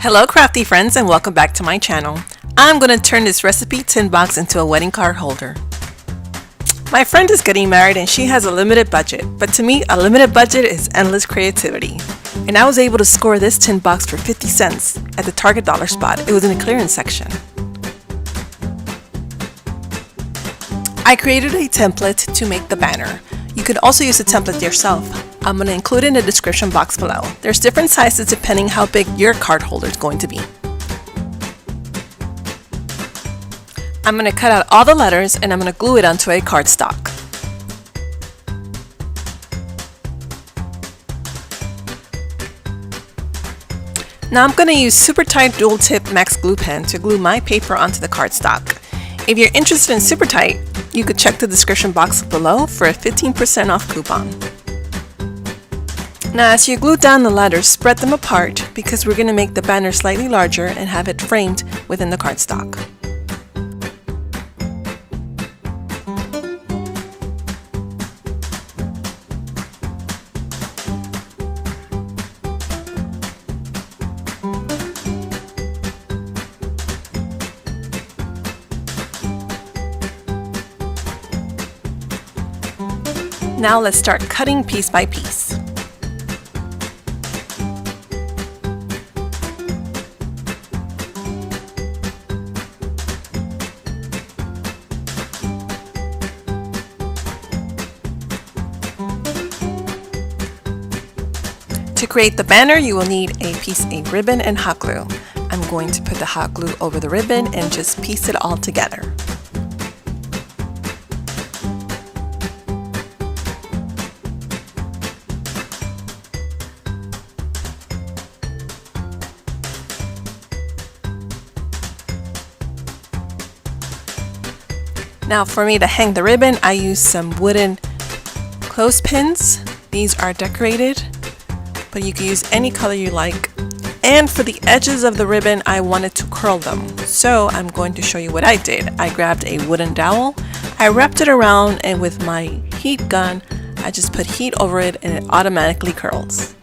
Hello crafty friends and welcome back to my channel. I'm going to turn this recipe tin box into a wedding card holder. My friend is getting married and she has a limited budget, but to me a limited budget is endless creativity. And I was able to score this tin box for 50 cents at the Target dollar spot. It was in the clearance section. I created a template to make the banner. You could also use the template yourself. I'm going to include it in the description box below. There's different sizes depending how big your card holder is going to be. I'm going to cut out all the letters and I'm going to glue it onto a cardstock. Now I'm going to use super tight dual tip max glue pen to glue my paper onto the cardstock. If you're interested in super tight, you could check the description box below for a 15% off coupon. Now as you glue down the letters, spread them apart because we're going to make the banner slightly larger and have it framed within the cardstock. Now let's start cutting piece by piece. To create the banner, you will need a piece of ribbon and hot glue. I'm going to put the hot glue over the ribbon and just piece it all together. Now for me to hang the ribbon, I use some wooden clothespins. These are decorated, but you can use any color you like. And for the edges of the ribbon, I wanted to curl them. So I'm going to show you what I did. I grabbed a wooden dowel, I wrapped it around, and with my heat gun, I just put heat over it and it automatically curls.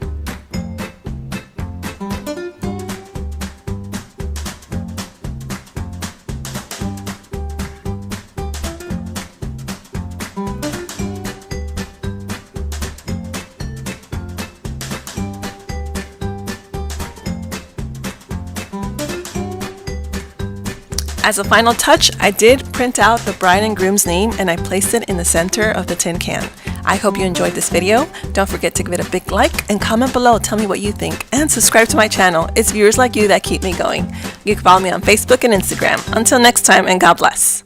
As a final touch, I did print out the bride and groom's name and I placed it in the center of the tin can. I hope you enjoyed this video. Don't forget to give it a big like and comment below. Tell me what you think and subscribe to my channel. It's viewers like you that keep me going. You can follow me on Facebook and Instagram. Until next time, and God bless.